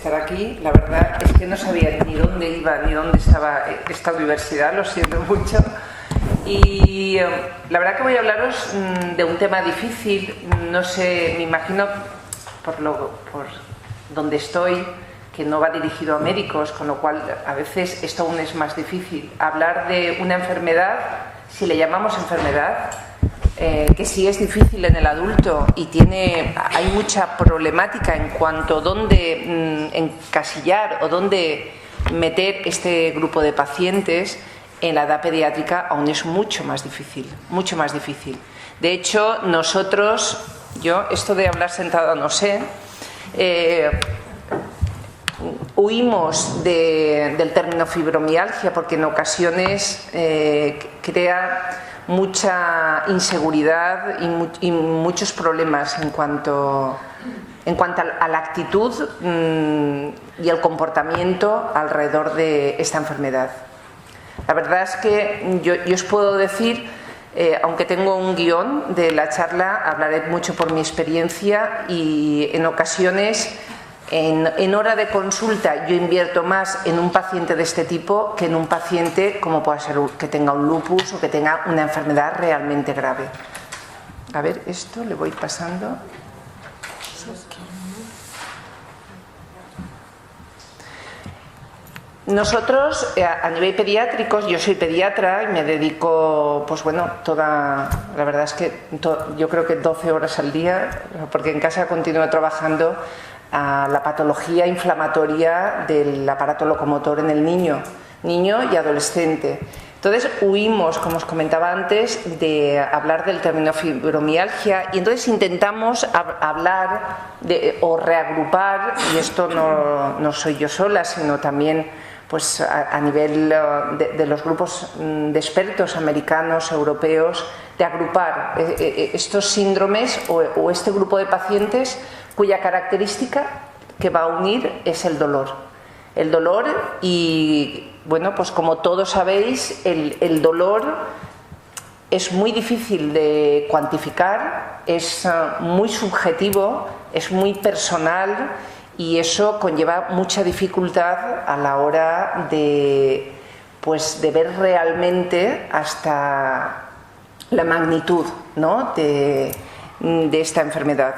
estar aquí. La verdad es que no sabía ni dónde iba ni dónde estaba esta universidad, lo siento mucho. Y la verdad que voy a hablaros de un tema difícil. No sé, me imagino por donde estoy que no va dirigido a médicos, con lo cual a veces esto aún es más difícil. Hablar de una enfermedad, si le llamamos enfermedad, que sí es difícil en el adulto y hay mucha problemática en cuanto a dónde encasillar o dónde meter este grupo de pacientes. En la edad pediátrica aún es mucho más difícil, mucho más difícil. De hecho, yo esto de hablar sentada no sé, huimos del término fibromialgia porque en ocasiones crea mucha inseguridad y muchos problemas en cuanto a la actitud y el comportamiento alrededor de esta enfermedad. La verdad es que yo os puedo decir, aunque tengo un guión de la charla, hablaré mucho por mi experiencia y en ocasiones, en hora de consulta, yo invierto más en un paciente de este tipo que en un paciente como pueda ser que tenga un lupus o que tenga una enfermedad realmente grave. A ver, esto le voy pasando. Nosotros, a nivel pediátrico, yo soy pediatra y me dedico, pues bueno, la verdad es que yo creo que 12 horas al día, porque en casa continúo trabajando a la patología inflamatoria del aparato locomotor en el niño y adolescente. Entonces huimos, como os comentaba antes, de hablar del término fibromialgia y entonces intentamos hablar o reagrupar, y esto no soy yo sola, sino también pues a nivel de los grupos de expertos americanos, europeos, de agrupar estos síndromes o este grupo de pacientes cuya característica que va a unir es el dolor. El dolor y, bueno, pues como todos sabéis, el dolor es muy difícil de cuantificar, es muy subjetivo, es muy personal y eso conlleva mucha dificultad a la hora de ver realmente hasta la magnitud, ¿no?, de esta enfermedad.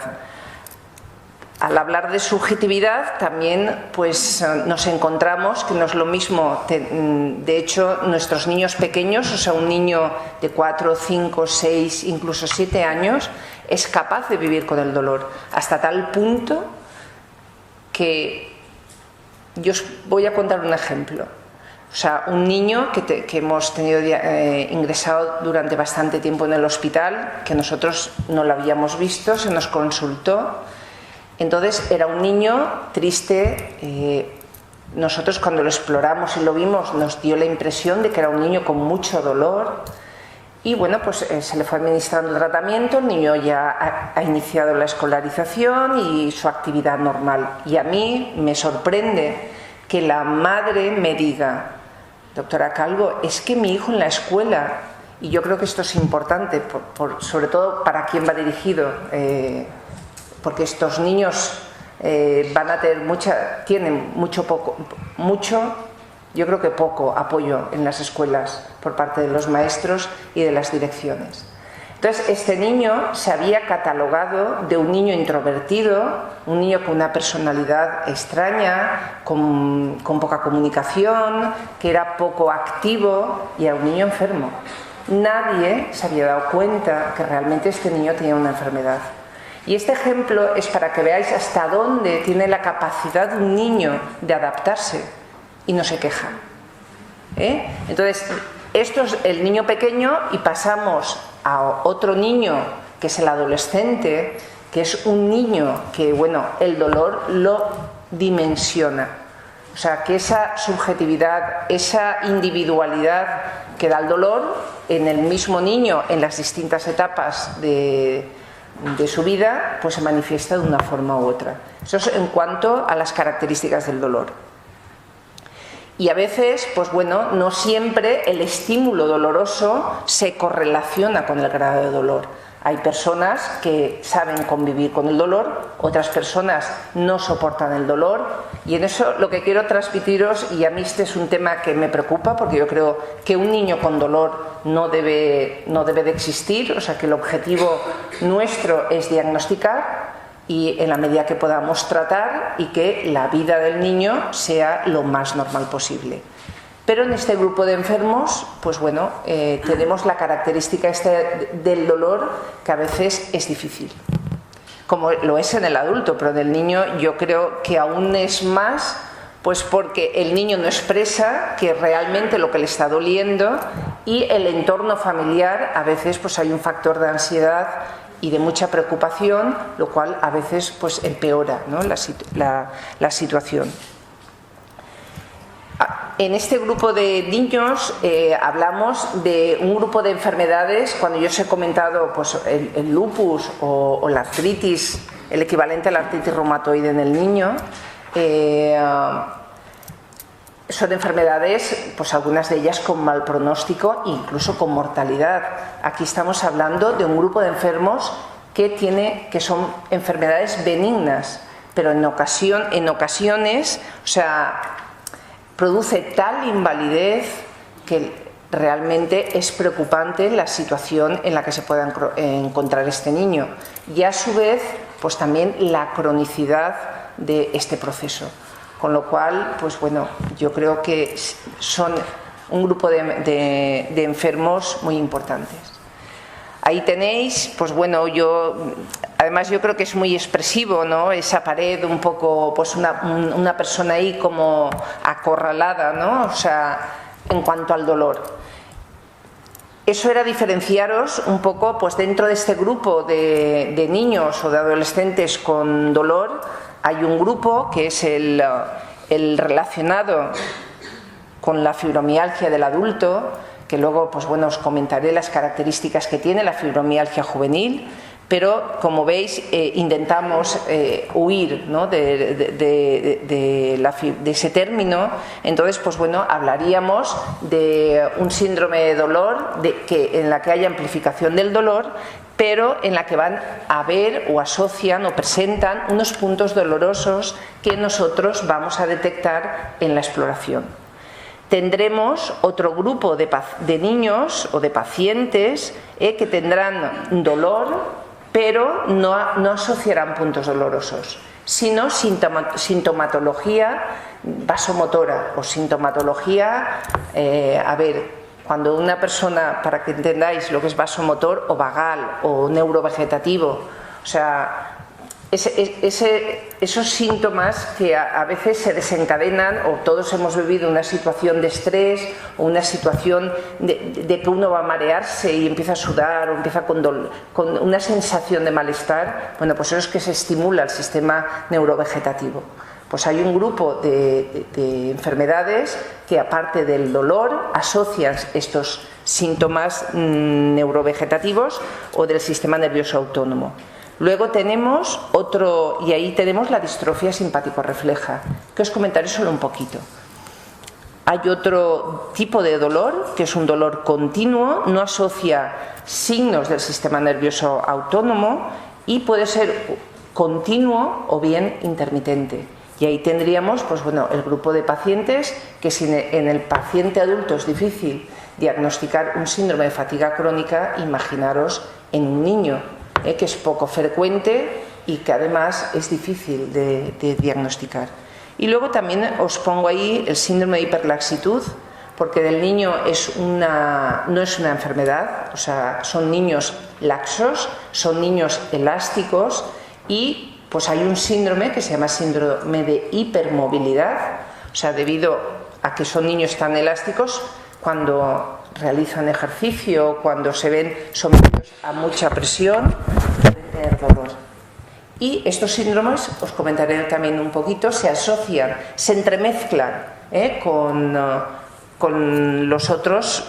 Al hablar de subjetividad también pues nos encontramos que no es lo mismo, de hecho nuestros niños pequeños, o sea un niño de 4, 5, 6, incluso 7 años es capaz de vivir con el dolor hasta tal punto que yo os voy a contar un ejemplo. O sea, un niño que hemos tenido ingresado durante bastante tiempo en el hospital, que nosotros no lo habíamos visto, se nos consultó. Entonces era un niño triste, nosotros cuando lo exploramos y lo vimos nos dio la impresión de que era un niño con mucho dolor y bueno, pues se le fue administrando el tratamiento, el niño ya ha iniciado la escolarización y su actividad normal. Y a mí me sorprende que la madre me diga: doctora Calvo, es que mi hijo en la escuela, y yo creo que esto es importante, sobre todo para quién va dirigido, porque estos niños tienen yo creo que poco apoyo en las escuelas por parte de los maestros y de las direcciones. Entonces, este niño se había catalogado de un niño introvertido, un niño con una personalidad extraña, con poca comunicación, que era poco activo y era un niño enfermo. Nadie se había dado cuenta que realmente este niño tenía una enfermedad. Y este ejemplo es para que veáis hasta dónde tiene la capacidad de un niño de adaptarse y no se queja. Entonces, esto es el niño pequeño y pasamos a otro niño que es el adolescente, que es un niño que, bueno, el dolor lo dimensiona. O sea, que esa subjetividad, esa individualidad que da el dolor en el mismo niño en las distintas etapas de su vida, pues se manifiesta de una forma u otra. Eso es en cuanto a las características del dolor. Y a veces, pues bueno, no siempre el estímulo doloroso se correlaciona con el grado de dolor. Hay personas que saben convivir con el dolor, otras personas no soportan el dolor, y en eso lo que quiero transmitiros, y a mí este es un tema que me preocupa porque yo creo que un niño con dolor no debe de existir, o sea que el objetivo nuestro es diagnosticar y en la medida que podamos tratar y que la vida del niño sea lo más normal posible. Pero en este grupo de enfermos, pues bueno, tenemos la característica del dolor que a veces es difícil, como lo es en el adulto, pero en el niño yo creo que aún es más, pues porque el niño no expresa que realmente lo que le está doliendo, y el entorno familiar a veces pues hay un factor de ansiedad y de mucha preocupación, lo cual a veces pues empeora, ¿no?, la situación. En este grupo de niños hablamos de un grupo de enfermedades. Cuando yo os he comentado pues, el lupus o la artritis, el equivalente a la artritis reumatoide en el niño, son enfermedades, pues algunas de ellas con mal pronóstico e incluso con mortalidad. Aquí estamos hablando de un grupo de enfermos que son enfermedades benignas, pero en ocasiones, o sea, produce tal invalidez que realmente es preocupante la situación en la que se pueda encontrar este niño, y a su vez pues también la cronicidad de este proceso, con lo cual pues bueno, yo creo que son un grupo de enfermos muy importantes. Ahí tenéis, pues bueno, además yo creo que es muy expresivo, ¿no?, esa pared un poco, pues una persona ahí como acorralada, ¿no?, o sea, en cuanto al dolor. Eso era diferenciaros un poco, pues dentro de este grupo de niños o de adolescentes con dolor, hay un grupo que es el relacionado con la fibromialgia del adulto, que luego pues bueno, os comentaré las características que tiene la fibromialgia juvenil, pero como veis intentamos huir, ¿no?, de ese término. Entonces pues bueno, hablaríamos de un síndrome de dolor en la que haya amplificación del dolor, pero en la que van a ver o asocian o presentan unos puntos dolorosos que nosotros vamos a detectar en la exploración. Tendremos otro grupo de niños o de pacientes que tendrán dolor, pero no asociarán puntos dolorosos, sino sintomatología vasomotora o sintomatología, cuando una persona, para que entendáis lo que es vasomotor o vagal o neurovegetativo, o sea, esos síntomas que a veces se desencadenan, o todos hemos vivido una situación de estrés o una situación de que uno va a marearse y empieza a sudar o empieza con una sensación de malestar. Bueno, pues eso es que se estimula el sistema neurovegetativo. Pues hay un grupo de enfermedades que, aparte del dolor, asocian estos síntomas neurovegetativos o del sistema nervioso autónomo. Luego tenemos otro, y ahí tenemos la distrofia simpático-refleja, que os comentaré solo un poquito. Hay otro tipo de dolor, que es un dolor continuo, no asocia signos del sistema nervioso autónomo y puede ser continuo o bien intermitente. Y ahí tendríamos, pues bueno, el grupo de pacientes que, si en el paciente adulto es difícil diagnosticar un síndrome de fatiga crónica, imaginaros en un niño, que es poco frecuente y que además es difícil de diagnosticar. Y luego también os pongo ahí el síndrome de hiperlaxitud, porque del niño no es una enfermedad, o sea, son niños laxos, son niños elásticos, y pues hay un síndrome que se llama síndrome de hipermovilidad, o sea, debido a que son niños tan elásticos, cuando realizan ejercicio, cuando se ven sometidos a mucha presión, pueden tener dolor. Y estos síndromes, os comentaré también un poquito, se asocian, se entremezclan con los otros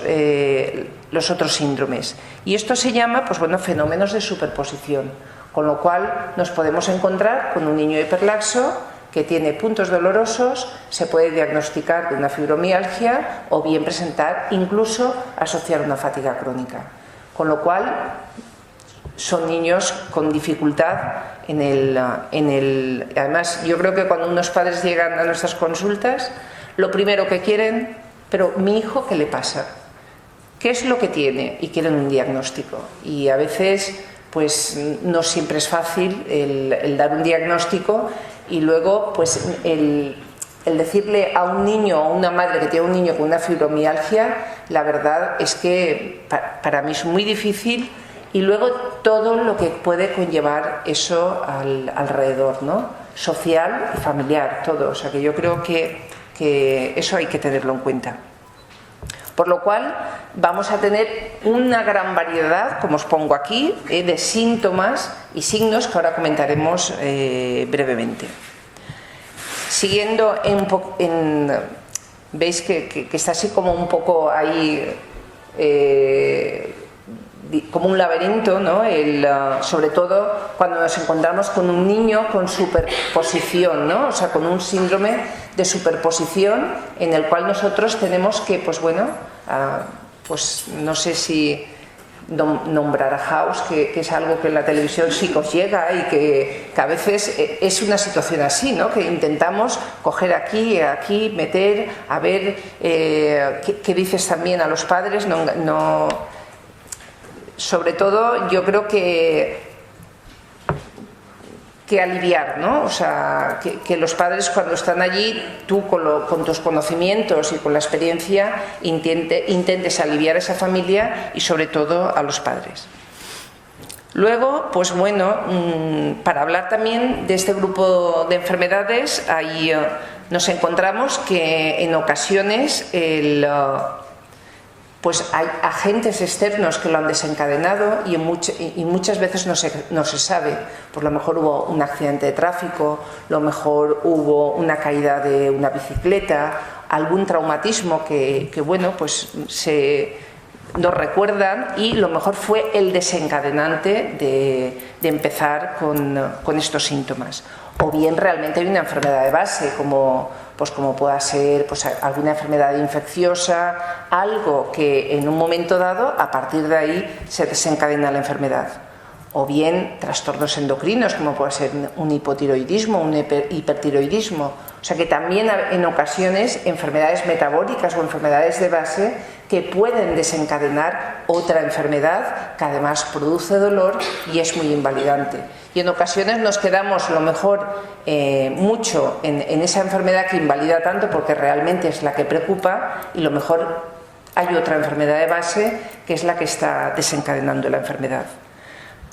síndromes. Y esto se llama, pues bueno, fenómenos de superposición. Con lo cual nos podemos encontrar con un niño hiperlaxo que tiene puntos dolorosos, se puede diagnosticar de una fibromialgia o bien presentar, incluso asociar una fatiga crónica. Con lo cual son niños con dificultad Además, yo creo que cuando unos padres llegan a nuestras consultas, lo primero que quieren, pero mi hijo, ¿qué le pasa? ¿Qué es lo que tiene? Y quieren un diagnóstico. Y a veces, pues no siempre es fácil el dar un diagnóstico y luego, pues el decirle a un niño o a una madre que tiene un niño con una fibromialgia, la verdad es que para mí es muy difícil. Y luego todo lo que puede conllevar eso alrededor, ¿no? Social y familiar, todo. O sea que yo creo que eso hay que tenerlo en cuenta. Por lo cual vamos a tener una gran variedad, como os pongo aquí, de síntomas y signos que ahora comentaremos brevemente. Siguiendo veis que está así como un poco ahí como un laberinto, ¿no? Sobre todo cuando nos encontramos con un niño con superposición, ¿no? O sea, con un síndrome de superposición en el cual nosotros tenemos que, pues bueno, pues no sé si nombrar a House, que es algo que en la televisión sí que os llega y que a veces es una situación así, ¿no? Que intentamos coger aquí, meter, a ver qué dices también a los padres, sobre todo yo creo que aliviar, ¿no? O sea, que los padres cuando están allí, tú con tus conocimientos y con la experiencia intentes aliviar a esa familia y sobre todo a los padres. Luego, pues bueno, para hablar también de este grupo de enfermedades, ahí nos encontramos que en ocasiones pues hay agentes externos que lo han desencadenado y muchas veces no se sabe. Pues a lo mejor hubo un accidente de tráfico, a lo mejor hubo una caída de una bicicleta, algún traumatismo que bueno, pues nos recuerdan y lo mejor fue el desencadenante de empezar con estos síntomas. O bien realmente hay una enfermedad de base, como pueda ser pues alguna enfermedad infecciosa, algo que en un momento dado, a partir de ahí, se desencadena la enfermedad. O bien trastornos endocrinos, como puede ser un hipotiroidismo, un hipertiroidismo. O sea que también en ocasiones enfermedades metabólicas o enfermedades de base que pueden desencadenar otra enfermedad que además produce dolor y es muy invalidante. Y en ocasiones nos quedamos a lo mejor mucho en esa enfermedad que invalida tanto porque realmente es la que preocupa y lo mejor hay otra enfermedad de base que es la que está desencadenando la enfermedad.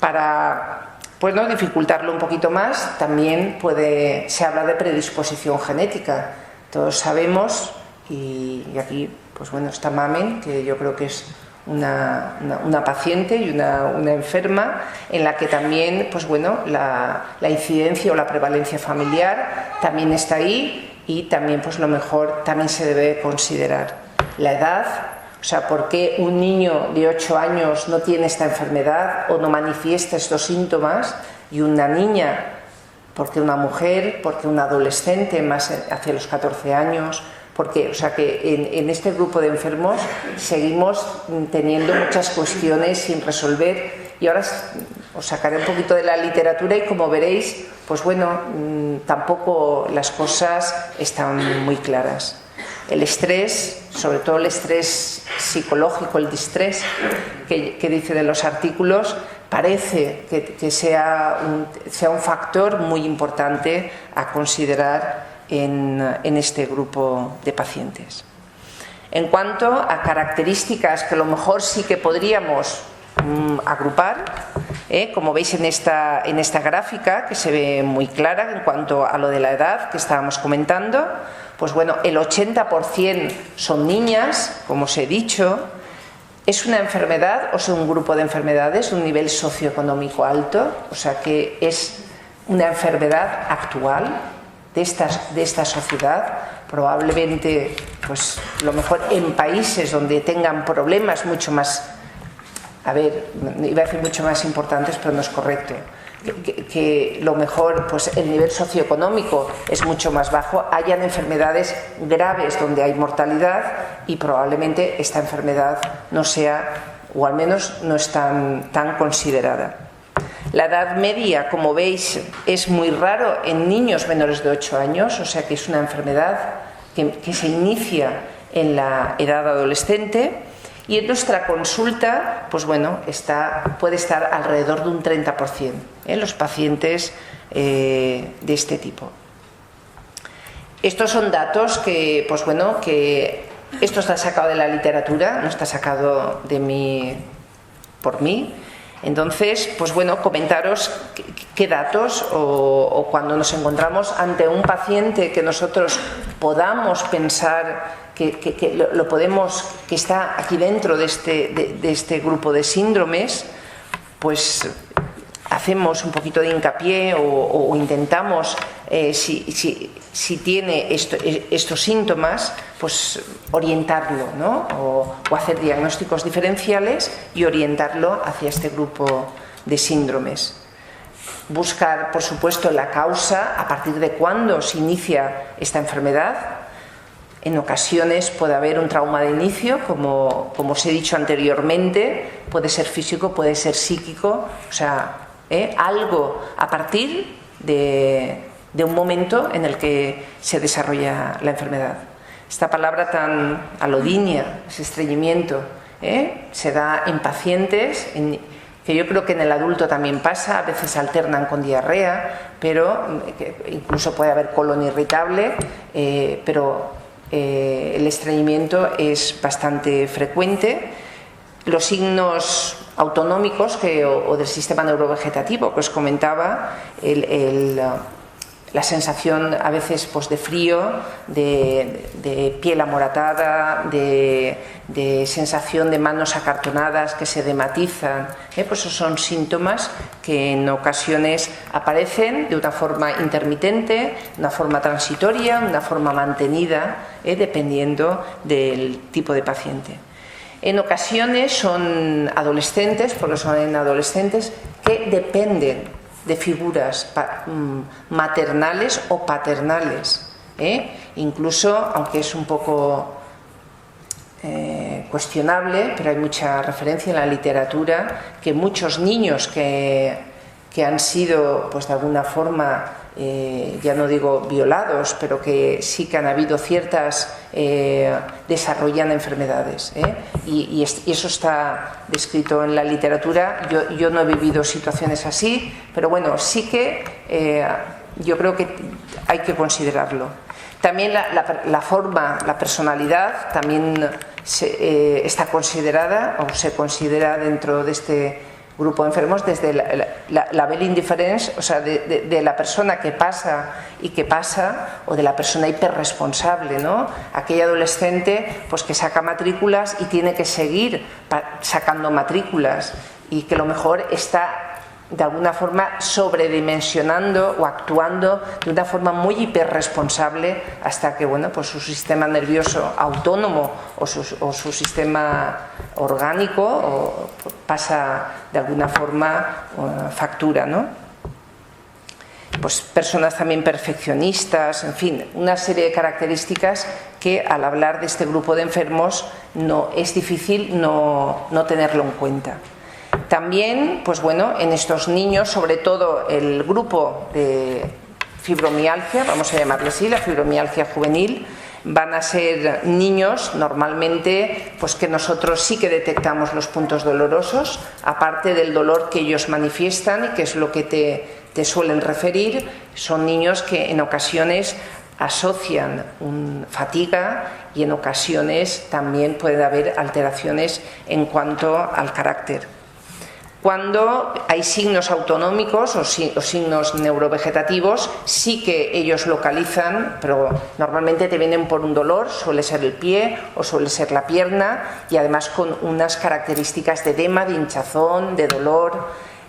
Para dificultarlo un poquito más, también se habla de predisposición genética. Todos sabemos, y aquí pues bueno, está Mamen, que yo creo que es una paciente y una enferma, en la que también pues bueno, la incidencia o la prevalencia familiar también está ahí y también pues lo mejor también se debe considerar. La edad. O sea, ¿por qué un niño de 8 años no tiene esta enfermedad o no manifiesta estos síntomas y una niña? ¿Por qué una mujer? ¿Por qué un adolescente más hacia los 14 años? ¿Por qué? O sea, que en este grupo de enfermos seguimos teniendo muchas cuestiones sin resolver y ahora os sacaré un poquito de la literatura y como veréis, pues bueno, tampoco las cosas están muy claras. El estrés, sobre todo el estrés psicológico, el distrés que dice de los artículos, parece que sea un factor muy importante a considerar en este grupo de pacientes. En cuanto a características que a lo mejor sí que podríamos agrupar, como veis en esta gráfica, que se ve muy clara en cuanto a lo de la edad que estábamos comentando, pues bueno, el 80% son niñas, como os he dicho. Es una enfermedad, o sea, un grupo de enfermedades de un nivel socioeconómico alto, o sea que es una enfermedad actual de esta sociedad, probablemente, pues lo mejor en países donde tengan problemas mucho más, iba a decir mucho más importantes, pero no es correcto. Que lo mejor, pues el nivel socioeconómico es mucho más bajo, hayan enfermedades graves donde hay mortalidad y probablemente esta enfermedad no sea, o al menos no es tan considerada. La edad media, como veis, es muy raro en niños menores de 8 años, o sea que es una enfermedad que se inicia en la edad adolescente. Y en nuestra consulta, pues bueno, puede estar alrededor de un 30% en los pacientes de este tipo. Estos son datos que, pues bueno, que esto está sacado de la literatura, no está sacado por mí. Entonces, pues bueno, comentaros qué datos o cuando nos encontramos ante un paciente que nosotros podamos pensar que está aquí dentro de este grupo de síndromes, pues hacemos un poquito de hincapié o intentamos, si tiene estos síntomas, pues orientarlo, ¿no? O hacer diagnósticos diferenciales y orientarlo hacia este grupo de síndromes. Buscar, por supuesto, la causa, a partir de cuándo se inicia esta enfermedad. En ocasiones puede haber un trauma de inicio, como os he dicho anteriormente, puede ser físico, puede ser psíquico, o sea, algo a partir de un momento en el que se desarrolla la enfermedad. Esta palabra tan alodinia, ese estreñimiento, se da en pacientes, que yo creo que en el adulto también pasa, a veces alternan con diarrea, pero incluso puede haber colon irritable, pero el estreñimiento es bastante frecuente. Los signos autonómicos o del sistema neurovegetativo que os comentaba, la sensación a veces pues, de frío, de piel amoratada, de sensación de manos acartonadas que se dematizan, pues esos son síntomas que en ocasiones aparecen de una forma intermitente, de una forma transitoria, de una forma mantenida, dependiendo del tipo de paciente. En ocasiones son adolescentes, porque son en adolescentes que dependen de figuras maternales o paternales, incluso, aunque es un poco cuestionable, pero hay mucha referencia en la literatura, que muchos niños que han sido, pues de alguna forma, ya no digo violados, pero que sí que han habido ciertas, desarrollan enfermedades, y eso está descrito en la literatura. Yo no he vivido situaciones así, pero bueno, sí que yo creo que hay que considerarlo. También la forma, la personalidad también está considerada o se considera dentro de este grupo de enfermos desde la belle indifference, o sea, de la persona que pasa y que pasa, o de la persona hiperresponsable, ¿no? Aquella adolescente pues que saca matrículas y tiene que seguir sacando matrículas y que a lo mejor está de alguna forma sobredimensionando o actuando de una forma muy hiperresponsable hasta que, bueno, pues su sistema nervioso autónomo o su sistema orgánico pasa de alguna forma factura, ¿no? Pues personas también perfeccionistas, en fin, una serie de características que al hablar de este grupo de enfermos es difícil no tenerlo en cuenta. También, pues bueno, en estos niños, sobre todo el grupo de fibromialgia, vamos a llamarle así, la fibromialgia juvenil, van a ser niños normalmente pues que nosotros sí que detectamos los puntos dolorosos, aparte del dolor que ellos manifiestan y que es lo que te suelen referir. Son niños que en ocasiones asocian fatiga y en ocasiones también puede haber alteraciones en cuanto al carácter. Cuando hay signos autonómicos o signos neurovegetativos, sí que ellos localizan, pero normalmente te vienen por un dolor, suele ser el pie o suele ser la pierna, y además con unas características de edema, de hinchazón, de dolor,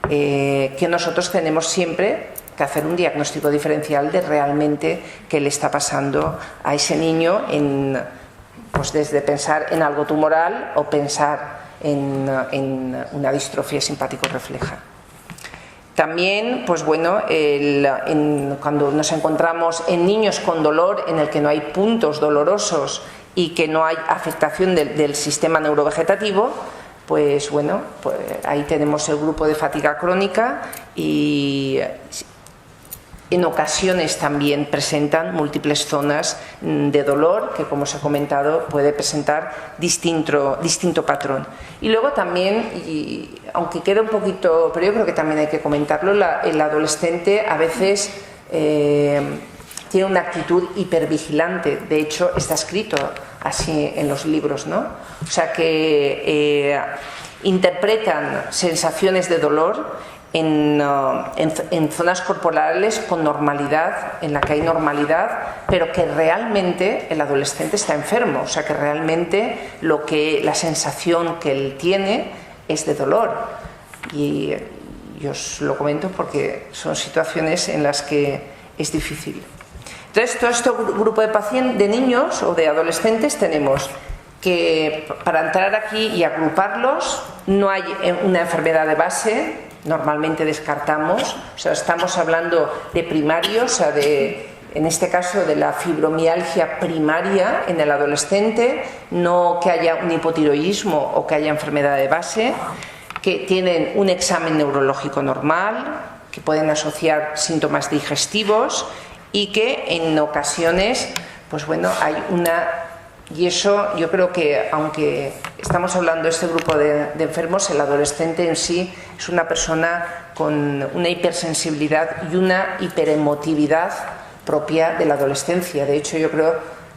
que nosotros tenemos siempre que hacer un diagnóstico diferencial de realmente qué le está pasando a ese niño, pues desde pensar en algo tumoral o pensar en una distrofia simpático-refleja. También, pues bueno, cuando nos encontramos en niños con dolor en el que no hay puntos dolorosos y que no hay afectación del sistema neurovegetativo, pues bueno, pues ahí tenemos el grupo de fatiga crónica y en ocasiones también presentan múltiples zonas de dolor que, como os he comentado, puede presentar distinto patrón. Y luego también, y aunque queda un poquito, pero yo creo que también hay que comentarlo, el adolescente a veces tiene una actitud hipervigilante. De hecho, está escrito así en los libros, ¿no? O sea que interpretan sensaciones de dolor en zonas corporales con normalidad, en la que hay normalidad, pero que realmente el adolescente está enfermo, o sea que realmente la sensación que él tiene es de dolor. Y yo os lo comento porque son situaciones en las que es difícil. Entonces, todo este grupo de niños o de adolescentes tenemos que, para entrar aquí y agruparlos, no hay una enfermedad de base. Normalmente descartamos, o sea, estamos hablando de primarios, o sea, en este caso de la fibromialgia primaria en el adolescente, no que haya un hipotiroidismo o que haya enfermedad de base, que tienen un examen neurológico normal, que pueden asociar síntomas digestivos y que en ocasiones, pues bueno, hay una... Y eso yo creo que, aunque estamos hablando de este grupo de enfermos, el adolescente en sí es una persona con una hipersensibilidad y una hiperemotividad propia de la adolescencia. De hecho, yo creo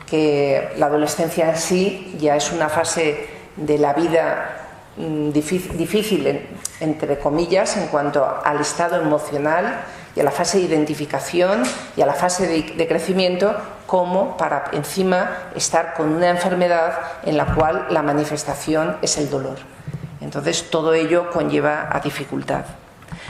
que la adolescencia en sí ya es una fase de la vida difícil, entre comillas, en cuanto al estado emocional y a la fase de identificación y a la fase de crecimiento, como para encima estar con una enfermedad en la cual la manifestación es el dolor. Entonces todo ello conlleva a dificultad.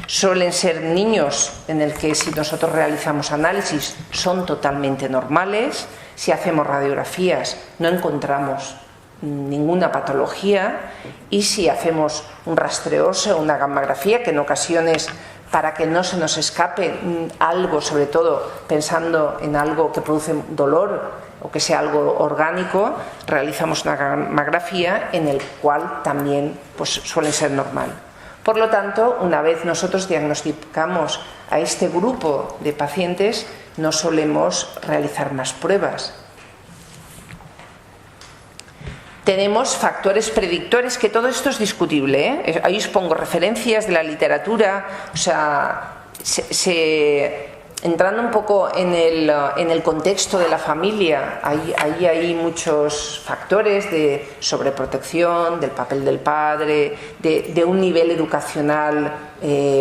Suelen ser niños en el que, si nosotros realizamos análisis, son totalmente normales. Si hacemos radiografías no encontramos ninguna patología, y si hacemos un rastreo óseo, una gammagrafía, que en ocasiones, para que no se nos escape algo, sobre todo pensando en algo que produce dolor o que sea algo orgánico, realizamos una gammagrafía en el cual también pues, suele ser normal. Por lo tanto, una vez nosotros diagnosticamos a este grupo de pacientes, no solemos realizar más pruebas. Tenemos factores predictores, que todo esto es discutible, ¿eh? Ahí os pongo referencias de la literatura, o sea, entrando un poco en el contexto de la familia, ahí hay muchos factores de sobreprotección, del papel del padre, de un nivel educacional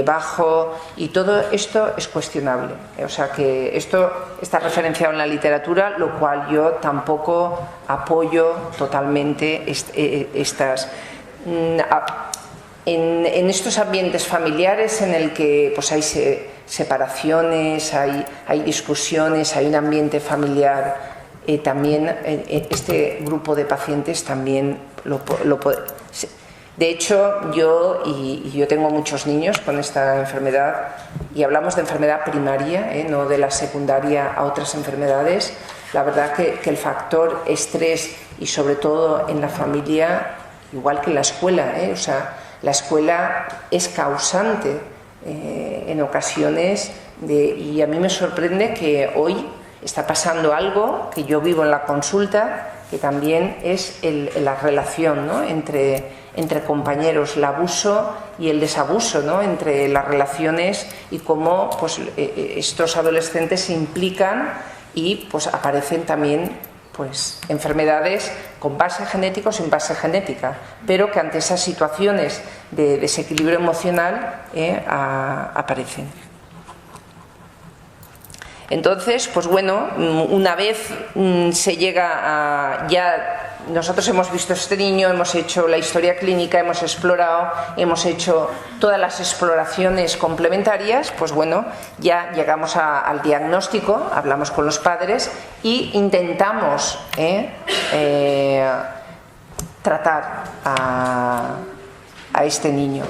bajo, y todo esto es cuestionable. O sea que esto está referenciado en la literatura, lo cual yo tampoco apoyo totalmente estas... En estos ambientes familiares en el que pues hay separaciones, hay discusiones, hay un ambiente familiar, también este grupo de pacientes también lo puede. De hecho, yo tengo muchos niños con esta enfermedad, y hablamos de enfermedad primaria, no de la secundaria a otras enfermedades. La verdad que el factor estrés, y sobre todo en la familia, igual que en la escuela, o sea, la escuela es causante en ocasiones y a mí me sorprende que hoy está pasando algo que yo vivo en la consulta, que también es la relación, ¿no? entre compañeros, el abuso y el desabuso, ¿no? Entre las relaciones, y cómo pues, estos adolescentes se implican y pues, aparecen también pues, enfermedades con base genética o sin base genética, pero que ante esas situaciones de desequilibrio emocional aparecen. Entonces, pues bueno, una vez se llega a... ya nosotros hemos visto a este niño, hemos hecho la historia clínica, hemos explorado, hemos hecho todas las exploraciones complementarias, pues bueno, ya llegamos al diagnóstico, hablamos con los padres y intentamos tratar a este niño.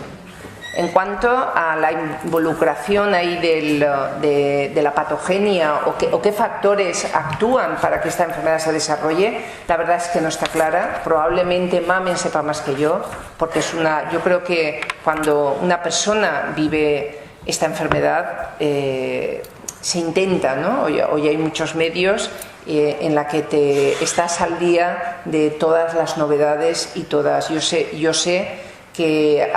En cuanto a la involucración ahí de la patogenia o qué factores actúan para que esta enfermedad se desarrolle, la verdad es que no está clara. Probablemente Mamen sepa más que yo, porque yo creo que cuando una persona vive esta enfermedad se intenta, ¿no? Hoy hay muchos medios en la que te estás al día de todas las novedades y todas. Yo sé que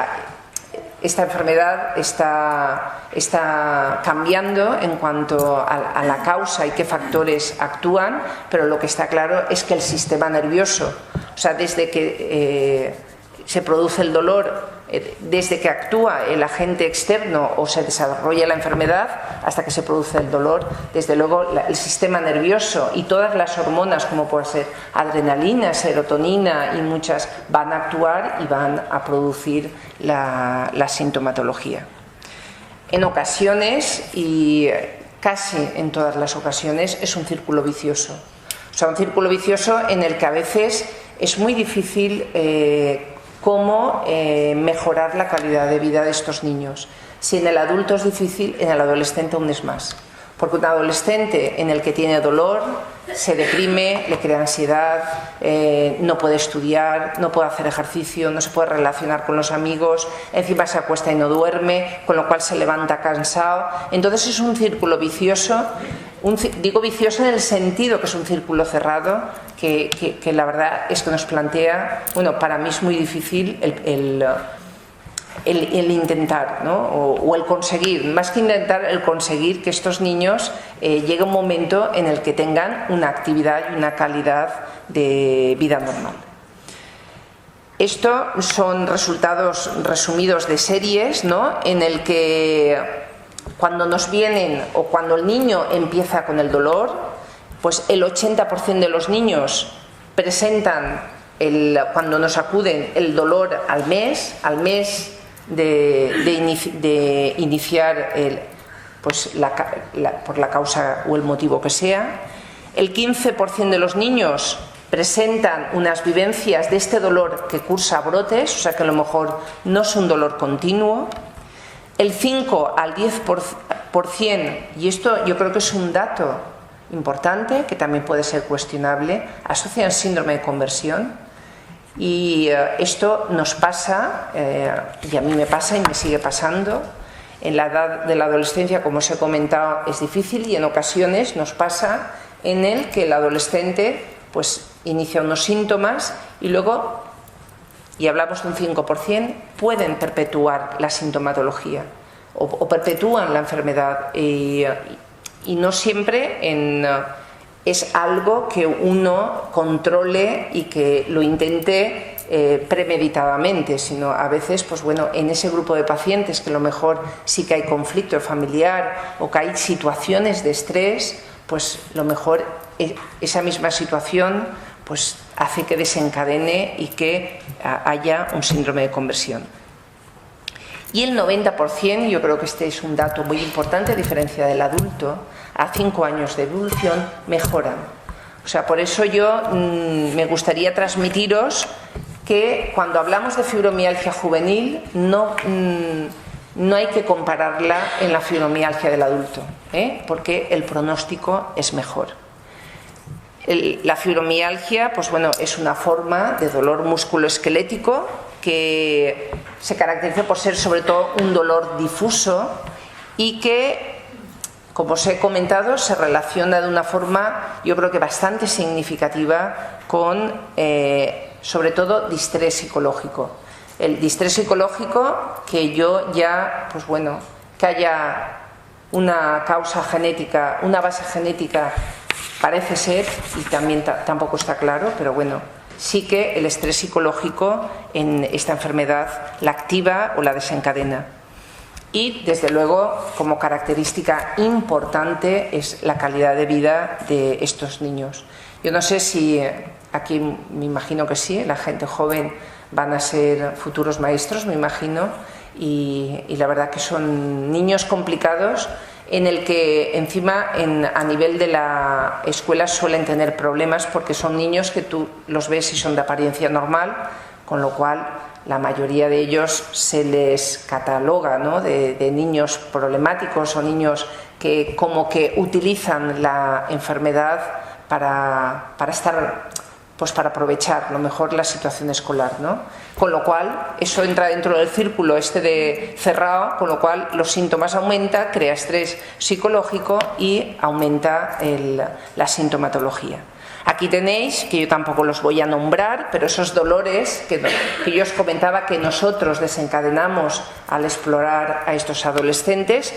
esta enfermedad está cambiando en cuanto a la causa y qué factores actúan, pero lo que está claro es que el sistema nervioso, o sea, desde que se produce el dolor, desde que actúa el agente externo o se desarrolla la enfermedad hasta que se produce el dolor, desde luego el sistema nervioso y todas las hormonas, como puede ser adrenalina, serotonina y muchas, van a actuar y van a producir la sintomatología. En ocasiones, y casi en todas las ocasiones, es un círculo vicioso. O sea, un círculo vicioso en el que a veces es muy difícil cómo mejorar la calidad de vida de estos niños. Si en el adulto es difícil, en el adolescente aún es más. Porque un adolescente en el que tiene dolor se deprime, le crea ansiedad, no puede estudiar, no puede hacer ejercicio, no se puede relacionar con los amigos, encima se acuesta y no duerme, con lo cual se levanta cansado. Entonces es un círculo vicioso. Digo vicioso en el sentido que es un círculo cerrado que la verdad es que nos plantea, bueno, para mí es muy difícil el intentar, ¿no? o el conseguir, más que intentar, el conseguir que estos niños llegue un momento en el que tengan una actividad y una calidad de vida normal. Esto son resultados resumidos de series, ¿no? En el que cuando nos vienen o cuando el niño empieza con el dolor, pues el 80% de los niños presentan, cuando nos acuden, el dolor al mes de iniciar por la causa o el motivo que sea. El 15% de los niños presentan unas vivencias de este dolor que cursa a brotes, o sea que a lo mejor no es un dolor continuo. El 5 al 10%, y esto yo creo que es un dato importante, que también puede ser cuestionable, asocian síndrome de conversión. Y esto nos pasa, y a mí me pasa y me sigue pasando, en la edad de la adolescencia, como os he comentado, es difícil, y en ocasiones nos pasa en el que el adolescente pues inicia unos síntomas y luego, y hablamos de un 5%, pueden perpetuar la sintomatología o perpetúan la enfermedad, y no siempre es algo que uno controle y que lo intente premeditadamente, sino a veces, pues bueno, en ese grupo de pacientes que a lo mejor sí que hay conflicto familiar o que hay situaciones de estrés, pues lo mejor esa misma situación pues hace que desencadene y que haya un síndrome de conversión. Y el 90%, yo creo que este es un dato muy importante, a diferencia del adulto, a 5 años de evolución mejoran. O sea, por eso yo me gustaría transmitiros que cuando hablamos de fibromialgia juvenil no hay que compararla en la fibromialgia del adulto, porque el pronóstico es mejor. La fibromialgia, pues bueno, es una forma de dolor musculoesquelético que se caracteriza por ser sobre todo un dolor difuso y que, como os he comentado, se relaciona de una forma, yo creo que bastante significativa con, sobre todo, distrés psicológico. El distrés psicológico que yo ya, pues bueno, que haya una causa genética, una base genética, parece ser, y también tampoco está claro, pero bueno, sí que el estrés psicológico en esta enfermedad la activa o la desencadena. Y, desde luego, como característica importante es la calidad de vida de estos niños. Yo no sé si, aquí me imagino que sí, la gente joven van a ser futuros maestros, me imagino, y la verdad que son niños complicados en el que encima a nivel de la escuela suelen tener problemas porque son niños que tú los ves y son de apariencia normal, con lo cual la mayoría de ellos se les cataloga, ¿no?, de niños problemáticos o niños que como que utilizan la enfermedad para estar, pues para aprovechar lo mejor la situación escolar, ¿no? Con lo cual eso entra dentro del círculo de cerrado, con lo cual los síntomas aumentan, crea estrés psicológico y aumenta la sintomatología. Aquí tenéis, que yo tampoco los voy a nombrar, pero esos dolores que yo os comentaba que nosotros desencadenamos al explorar a estos adolescentes,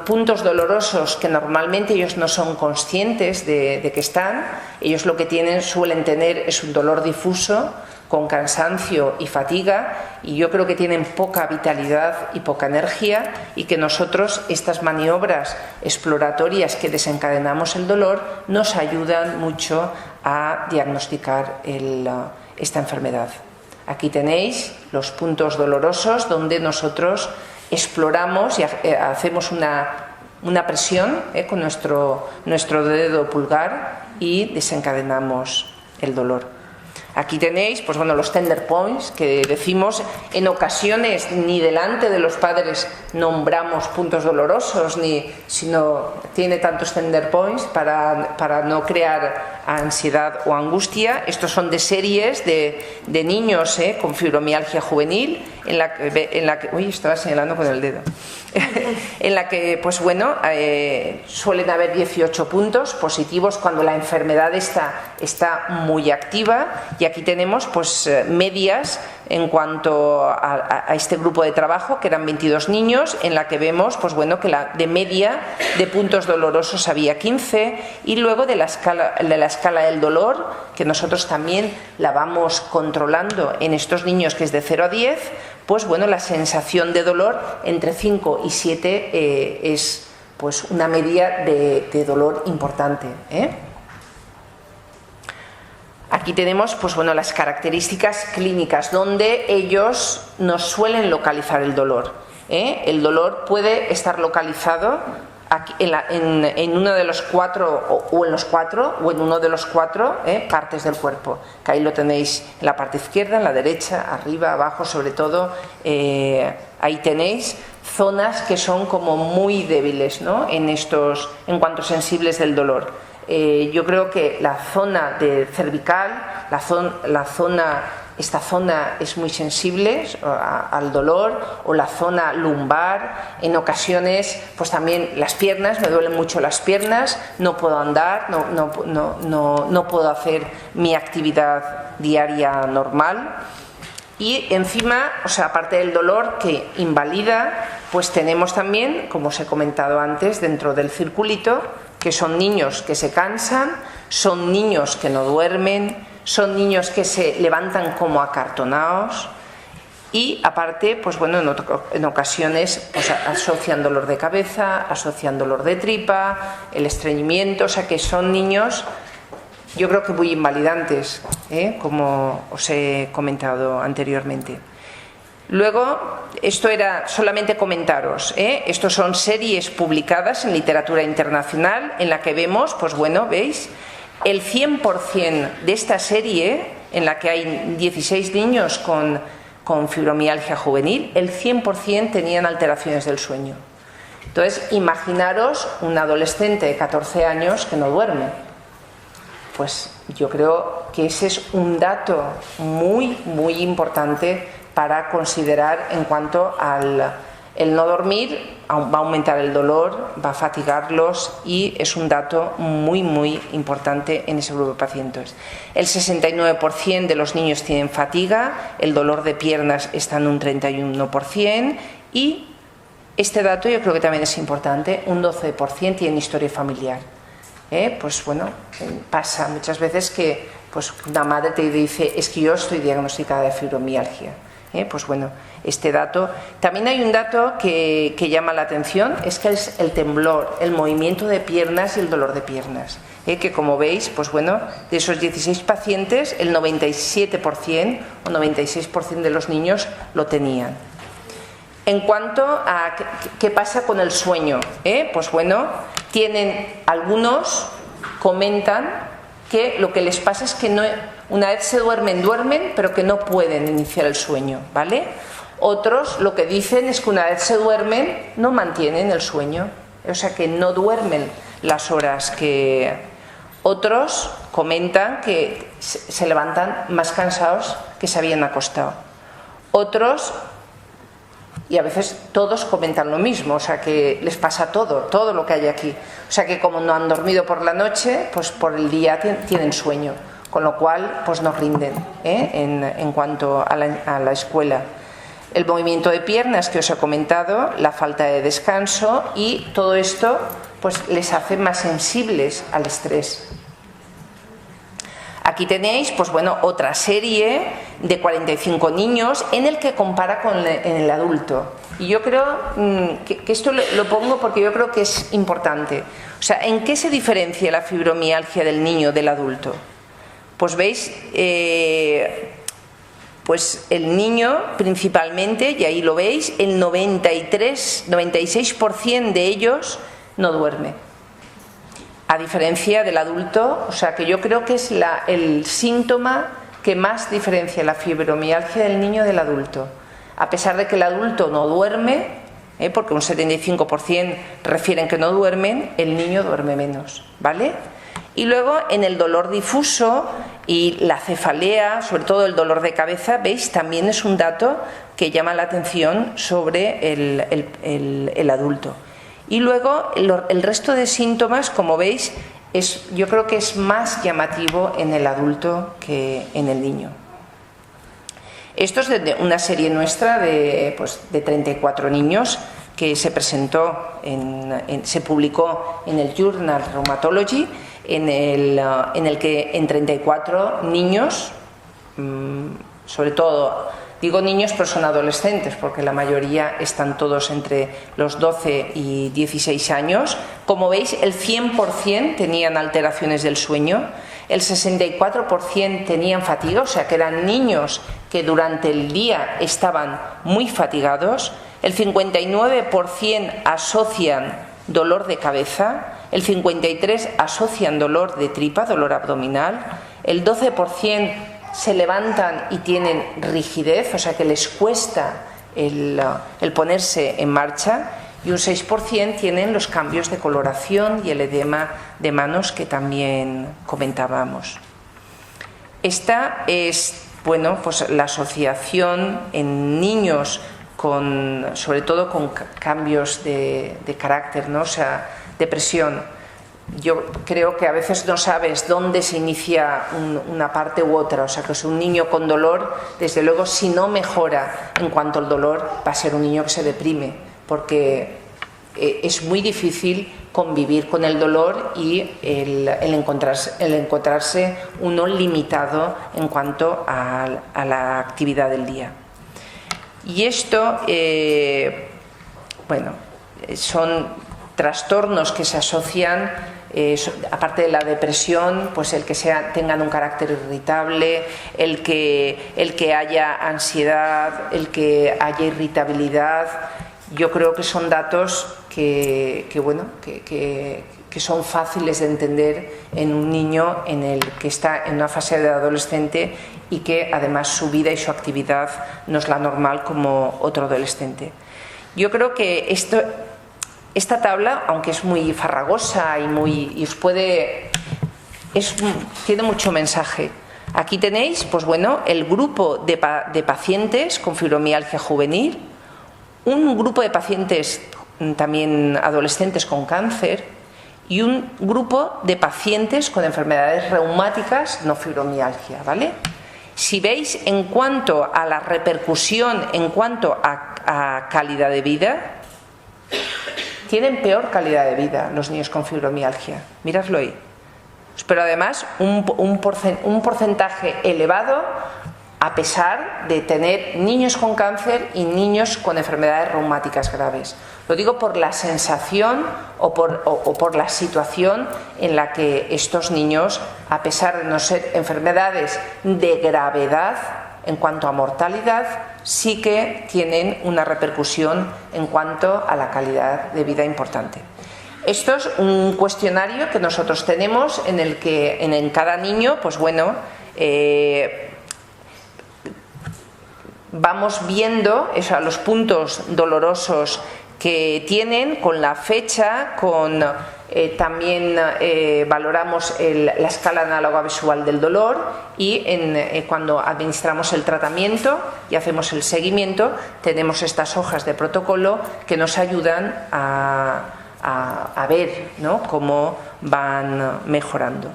puntos dolorosos que normalmente ellos no son conscientes de que están. Ellos lo que suelen tener es un dolor difuso con cansancio y fatiga, y yo creo que tienen poca vitalidad y poca energía, y que nosotros estas maniobras exploratorias que desencadenamos el dolor nos ayudan mucho a diagnosticar esta enfermedad. Aquí tenéis los puntos dolorosos donde nosotros exploramos y hacemos una presión con nuestro dedo pulgar y desencadenamos el dolor. Aquí tenéis, pues bueno, los tender points que decimos. En ocasiones ni delante de los padres nombramos puntos dolorosos, sino tiene tantos tender points para no crear ansiedad o angustia. Estos son de series de niños con fibromialgia juvenil, en la que uy, estaba señalando con el dedo. En la que, pues bueno, suelen haber 18 puntos positivos cuando la enfermedad está muy activa, y aquí tenemos pues medias en cuanto a este grupo de trabajo, que eran 22 niños, en la que vemos pues bueno, que de media de puntos dolorosos había 15, y luego de la escala del dolor, que nosotros también la vamos controlando en estos niños, que es de 0 a 10, pues bueno, la sensación de dolor entre 5 y 7 es pues una media de dolor importante, Aquí tenemos pues bueno, las características clínicas donde ellos nos suelen localizar el dolor. El dolor puede estar localizado aquí en uno de los 4 o en los 4 o en uno de los 4 partes del cuerpo, que ahí lo tenéis en la parte izquierda, en la derecha, arriba, abajo, sobre todo. Ahí tenéis zonas que son como muy débiles, ¿no?, en cuanto sensibles del dolor. Yo creo que la zona de cervical, esta zona es muy sensible al dolor, o la zona lumbar. En ocasiones pues también las piernas, me duelen mucho las piernas, no puedo andar, no puedo hacer mi actividad diaria normal. Y encima, o sea, aparte del dolor que invalida, pues tenemos también, como os he comentado antes, dentro del circulito, que son niños que se cansan, son niños que no duermen, son niños que se levantan como acartonados, y aparte, pues bueno, en ocasiones pues asocian dolor de cabeza, asocian dolor de tripa, el estreñimiento, o sea que son niños, yo creo que muy invalidantes, como os he comentado anteriormente. Luego, esto era solamente comentaros, estos son series publicadas en literatura internacional, en la que vemos, pues bueno, veis, el 100% de esta serie, en la que hay 16 niños con fibromialgia juvenil, el 100% tenían alteraciones del sueño. Entonces, imaginaros un adolescente de 14 años que no duerme. Pues yo creo que ese es un dato muy, muy importante para considerar en cuanto al no dormir. Va a aumentar el dolor, va a fatigarlos, y es un dato muy, muy importante en ese grupo de pacientes. El 69% de los niños tienen fatiga, el dolor de piernas está en un 31%, y este dato yo creo que también es importante, un 12% tienen historia familiar. Pues bueno, pasa muchas veces que pues una madre te dice, es que yo estoy diagnosticada de fibromialgia. Pues bueno, este dato. También hay un dato que llama la atención, es que es el temblor, el movimiento de piernas y el dolor de piernas. Que como veis, pues bueno, de esos 16 pacientes, el 97% o 96% de los niños lo tenían. En cuanto a qué pasa con el sueño, pues bueno, algunos comentan que lo que les pasa es que una vez se duermen, pero que no pueden iniciar el sueño, ¿vale? Otros lo que dicen es que una vez se duermen, no mantienen el sueño, o sea que no duermen las horas que... Otros comentan que se levantan más cansados que se habían acostado. Otros, y a veces todos comentan lo mismo, o sea que les pasa todo lo que hay aquí. O sea que como no han dormido por la noche, pues por el día tienen sueño, con lo cual pues no rinden en cuanto a la escuela. El movimiento de piernas que os he comentado, la falta de descanso y todo esto pues les hace más sensibles al estrés. Aquí tenéis, pues bueno, otra serie de 45 niños en el que compara en el adulto. Y yo creo que esto lo pongo porque yo creo que es importante. O sea, ¿en qué se diferencia la fibromialgia del niño del adulto? Pues veis, pues el niño principalmente, y ahí lo veis, el 96% de ellos no duerme. A diferencia del adulto, o sea que yo creo que es el síntoma que más diferencia la fibromialgia del niño del adulto. A pesar de que el adulto no duerme, porque un 75% refieren que no duermen, el niño duerme menos, ¿vale? Y luego en el dolor difuso y la cefalea, sobre todo el dolor de cabeza, veis, también es un dato que llama la atención sobre el adulto. Y luego el resto de síntomas, como veis, yo creo que es más llamativo en el adulto que en el niño. Esto es de una serie nuestra de 34 niños que se presentó, se publicó en el Journal Rheumatology, en el que en 34 niños, sobre todo, digo niños pero son adolescentes porque la mayoría están todos entre los 12 y 16 años. Como veis, el 100% tenían alteraciones del sueño, el 64% tenían fatiga, o sea que eran niños que durante el día estaban muy fatigados, el 59% asocian dolor de cabeza, el 53% asocian dolor de tripa, dolor abdominal, el 12% se levantan y tienen rigidez, o sea que les cuesta el ponerse en marcha, y un 6% tienen los cambios de coloración y el edema de manos que también comentábamos. Esta es, bueno, pues la asociación en niños sobre todo con cambios de carácter, ¿no? O sea, depresión. Yo creo que a veces no sabes dónde se inicia una parte u otra, o sea que es un niño con dolor, desde luego si no mejora en cuanto al dolor va a ser un niño que se deprime, porque es muy difícil convivir con el dolor y el encontrarse uno limitado en cuanto a la actividad del día. Y esto, bueno, son trastornos que se asocian, aparte de la depresión, pues el que tengan un carácter irritable, el que haya ansiedad, el que haya irritabilidad. Yo creo que son datos que son fáciles de entender en un niño que está en una fase de adolescente y que además su vida y su actividad no es la normal como otro adolescente. Yo creo que esta tabla, aunque es muy farragosa y os tiene mucho mensaje. Aquí tenéis, pues bueno, el grupo de pacientes con fibromialgia juvenil, un grupo de pacientes también adolescentes con cáncer y un grupo de pacientes con enfermedades reumáticas no fibromialgia, ¿vale? Si veis, en cuanto a la repercusión, en cuanto a calidad de vida, tienen peor calidad de vida los niños con fibromialgia. Miradlo ahí. Pero además un porcentaje elevado a pesar de tener niños con cáncer y niños con enfermedades reumáticas graves. Lo digo por la sensación o por la situación en la que estos niños, a pesar de no ser enfermedades de gravedad en cuanto a mortalidad, sí que tienen una repercusión en cuanto a la calidad de vida importante. Esto es un cuestionario que nosotros tenemos en el que en cada niño, pues bueno, vamos viendo los puntos dolorosos que tienen con la fecha, también valoramos la escala análoga visual del dolor y cuando administramos el tratamiento y hacemos el seguimiento tenemos estas hojas de protocolo que nos ayudan a ver, ¿no?, cómo van mejorando.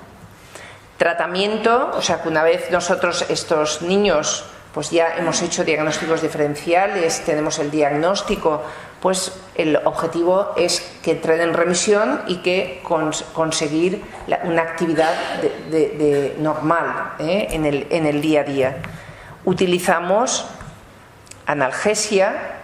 Tratamiento, o sea que una vez nosotros estos niños pues ya hemos hecho diagnósticos diferenciales, tenemos el diagnóstico, pues el objetivo es que entren en remisión y que conseguir una actividad normal en el día a día. Utilizamos analgesia,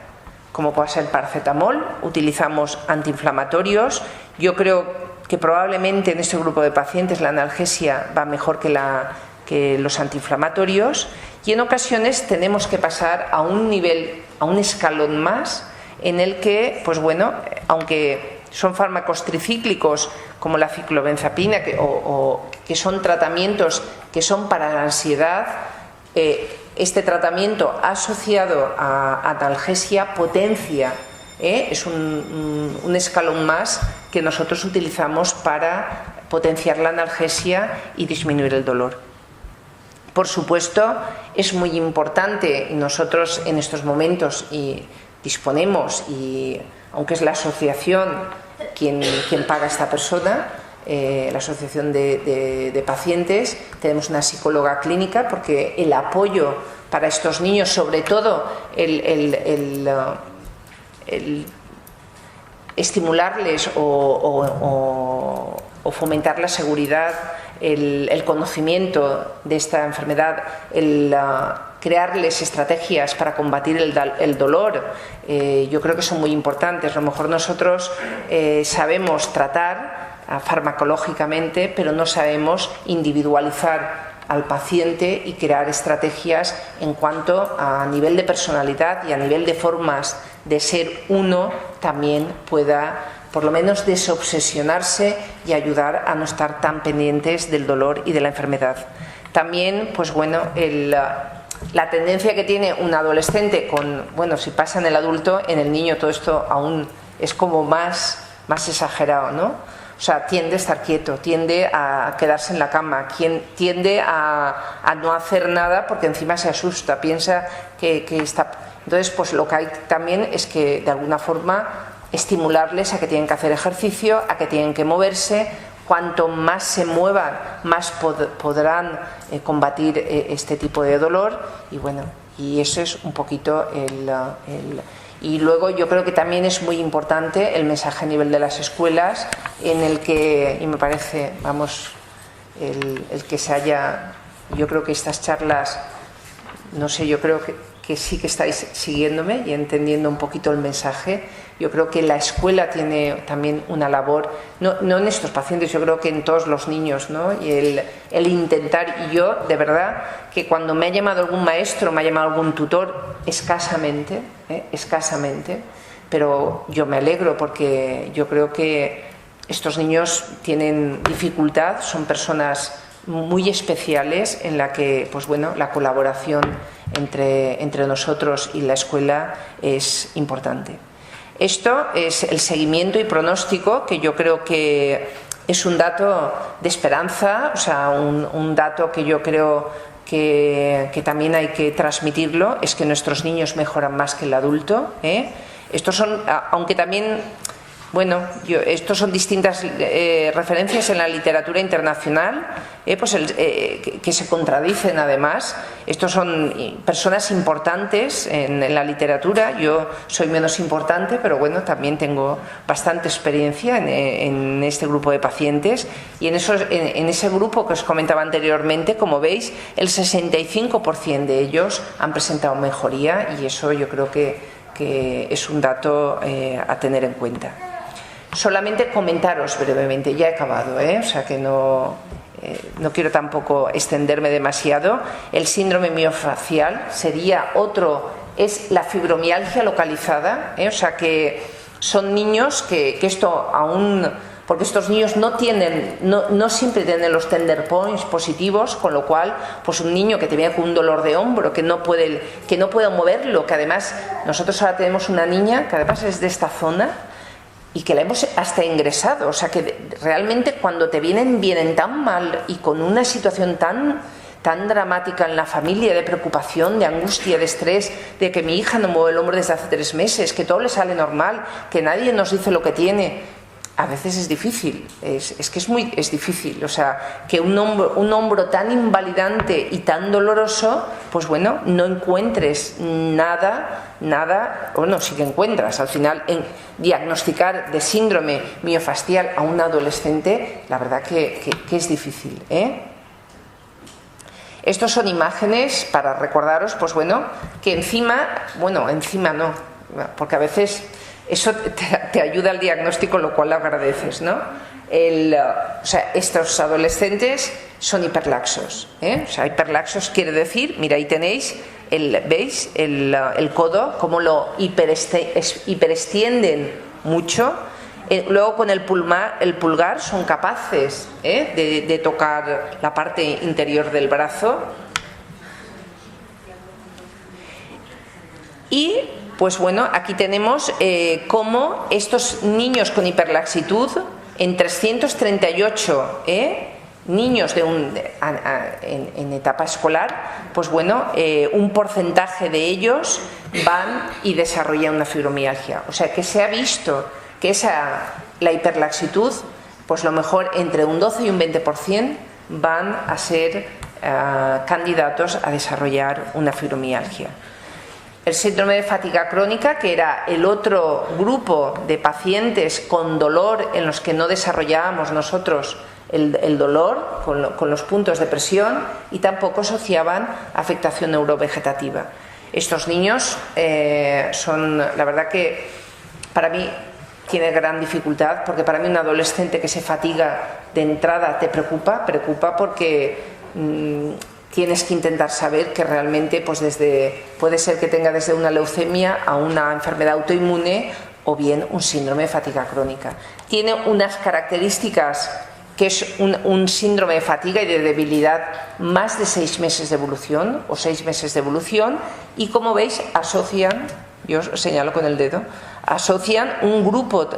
como puede ser el paracetamol, utilizamos antiinflamatorios. Yo creo que probablemente en este grupo de pacientes la analgesia va mejor que los antiinflamatorios, y en ocasiones tenemos que pasar a un nivel, a un escalón más, en el que, pues bueno, aunque son fármacos tricíclicos como la ciclobenzapina, que son tratamientos que son para la ansiedad, este tratamiento asociado a analgesia potencia, es un escalón más que nosotros utilizamos para potenciar la analgesia y disminuir el dolor. Por supuesto, es muy importante, y nosotros en estos momentos disponemos, y aunque es la asociación quien paga a esta persona, la asociación de pacientes, tenemos una psicóloga clínica, porque el apoyo para estos niños, sobre todo el estimularles o fomentar la seguridad, el conocimiento de esta enfermedad, el crearles estrategias para combatir el dolor, yo creo que son muy importantes. A lo mejor nosotros sabemos tratar farmacológicamente, pero no sabemos individualizar al paciente y crear estrategias en cuanto a nivel de personalidad y a nivel de formas de ser uno también pueda por lo menos desobsesionarse y ayudar a no estar tan pendientes del dolor y de la enfermedad. También, pues bueno, la tendencia que tiene un adolescente si pasa en el adulto, en el niño todo esto aún es como más exagerado, ¿no? O sea, tiende a estar quieto, tiende a quedarse en la cama, tiende a no hacer nada porque encima se asusta, piensa que está... Entonces, pues lo que hay también es que de alguna forma estimularles a que tienen que hacer ejercicio, a que tienen que moverse. Cuanto más se muevan, más podrán combatir este tipo de dolor, y bueno, y eso es un poquito y luego yo creo que también es muy importante el mensaje a nivel de las escuelas, en el que, y me parece, el que se haya, yo creo que estas charlas, no sé, yo creo que sí que estáis siguiéndome y entendiendo un poquito el mensaje. Yo creo que la escuela tiene también una labor, no en estos pacientes, yo creo que en todos los niños, ¿no? Y el intentar, y yo de verdad que cuando me ha llamado algún maestro, me ha llamado algún tutor, escasamente, pero yo me alegro porque yo creo que estos niños tienen dificultad, son personas muy especiales en la que, pues bueno, la colaboración entre nosotros y la escuela es importante. Esto es el seguimiento y pronóstico, que yo creo que es un dato de esperanza, o sea, un dato que yo creo que también hay que transmitirlo, es que nuestros niños mejoran más que el adulto. Estos son, aunque también, bueno, estos son distintas referencias en la literatura internacional, que se contradicen además. Estos son personas importantes en la literatura. Yo soy menos importante, pero bueno, también tengo bastante experiencia en este grupo de pacientes. Y en ese grupo que os comentaba anteriormente, como veis, el 65% de ellos han presentado mejoría, y eso yo creo que es un dato a tener en cuenta. Solamente comentaros brevemente, ya he acabado, o sea que no quiero tampoco extenderme demasiado. El síndrome miofascial sería es la fibromialgia localizada, o sea que son niños que esto aún, porque estos niños no siempre tienen los tender points positivos, con lo cual, pues un niño que te viene con un dolor de hombro, que no puede moverlo, que además nosotros ahora tenemos una niña que además es de esta zona y que la hemos hasta ingresado, o sea que realmente cuando te vienen tan mal y con una situación tan dramática en la familia, de preocupación, de angustia, de estrés, de que mi hija no mueve el hombro desde hace 3 meses, que todo le sale normal, que nadie nos dice lo que tiene. A veces es difícil, es difícil, o sea, que un hombro tan invalidante y tan doloroso, pues bueno, no encuentres nada, bueno, sí que encuentras, al final, en diagnosticar de síndrome miofascial a un adolescente, la verdad que es difícil, ¿eh? Estos son imágenes para recordaros, pues bueno, que encima no, porque a veces eso te ayuda al diagnóstico, lo cual lo agradeces, ¿no? O sea, estos adolescentes son hiperlaxos, ¿eh? O sea, hiperlaxos quiere decir, mira, ahí tenéis, ¿veis? El codo, cómo lo hiperextienden mucho. Luego con el pulgar son capaces de tocar la parte interior del brazo. Y pues bueno, aquí tenemos cómo estos niños con hiperlaxitud, en 338 niños en etapa escolar, pues bueno, un porcentaje de ellos van y desarrollan una fibromialgia. O sea que se ha visto que la hiperlaxitud, pues lo mejor entre un 12 y un 20% van a ser candidatos a desarrollar una fibromialgia. El síndrome de fatiga crónica, que era el otro grupo de pacientes con dolor en los que no desarrollábamos nosotros el dolor con los puntos de presión y tampoco asociaban afectación neurovegetativa. Estos niños son, la verdad que para mí tiene gran dificultad, porque para mí un adolescente que se fatiga de entrada te preocupa porque tienes que intentar saber que realmente pues puede ser que tenga desde una leucemia a una enfermedad autoinmune o bien un síndrome de fatiga crónica. Tiene unas características que es un síndrome de fatiga y de debilidad más de 6 meses de evolución o 6 meses de evolución, y como veis asocian, yo os señalo con el dedo, asocian un grupo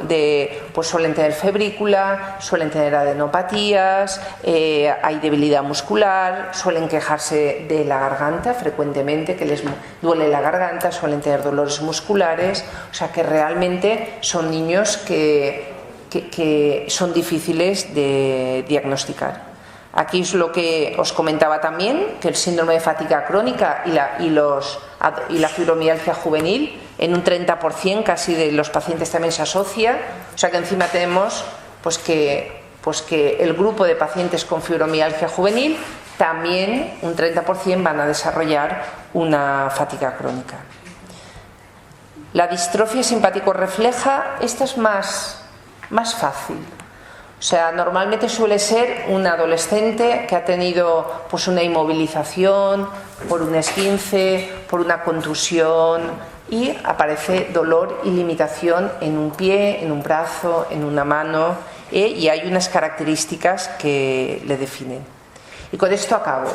pues suelen tener febrícula, suelen tener adenopatías, hay debilidad muscular, suelen quejarse de la garganta frecuentemente, que les duele la garganta, suelen tener dolores musculares, o sea que realmente son niños que son difíciles de diagnosticar. Aquí es lo que os comentaba también, que el síndrome de fatiga crónica y la fibromialgia juvenil en un 30% casi de los pacientes también se asocia, o sea que encima tenemos pues que el grupo de pacientes con fibromialgia juvenil también un 30% van a desarrollar una fatiga crónica. La distrofia simpático-refleja, esta es más fácil. O sea, normalmente suele ser un adolescente que ha tenido pues una inmovilización por un esguince, por una contusión, y aparece dolor y limitación en un pie, en un brazo, en una mano, y hay unas características que le definen. Y con esto acabo.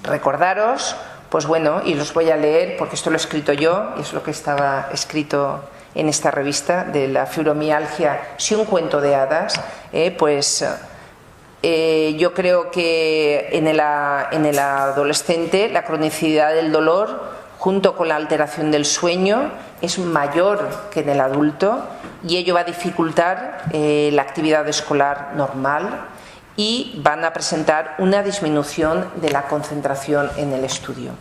Recordaros, pues bueno, y los voy a leer porque esto lo he escrito yo y es lo que estaba escrito en esta revista de la fibromialgia, si un cuento de hadas, yo creo que en el adolescente la cronicidad del dolor junto con la alteración del sueño es mayor que en el adulto, y ello va a dificultar la actividad escolar normal y van a presentar una disminución de la concentración en el estudio.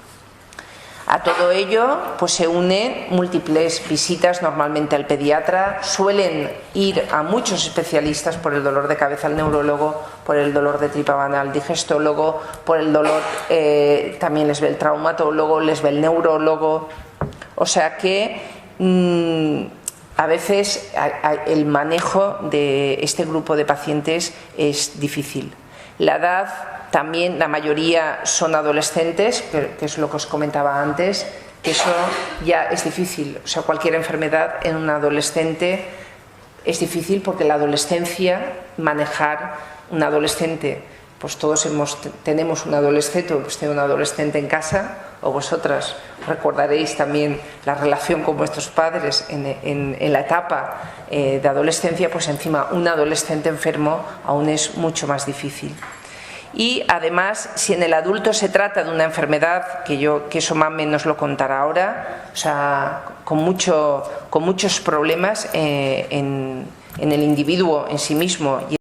A todo ello pues se unen múltiples visitas normalmente al pediatra, suelen ir a muchos especialistas por el dolor de cabeza al neurólogo, por el dolor de tripa banal al digestólogo, por el dolor también les ve el traumatólogo, les ve el neurólogo, o sea que a veces el manejo de este grupo de pacientes es difícil. La edad también, la mayoría son adolescentes, que es lo que os comentaba antes, que eso ya es difícil. O sea, cualquier enfermedad en un adolescente es difícil porque la adolescencia, manejar un adolescente, pues todos tenemos un adolescente, o hemos tenido un adolescente en casa, o vosotras recordaréis también la relación con vuestros padres en la etapa de adolescencia, pues encima un adolescente enfermo aún es mucho más difícil. Y además, si en el adulto se trata de una enfermedad, que eso Mame nos lo contará ahora, o sea, con muchos problemas en el individuo en sí mismo.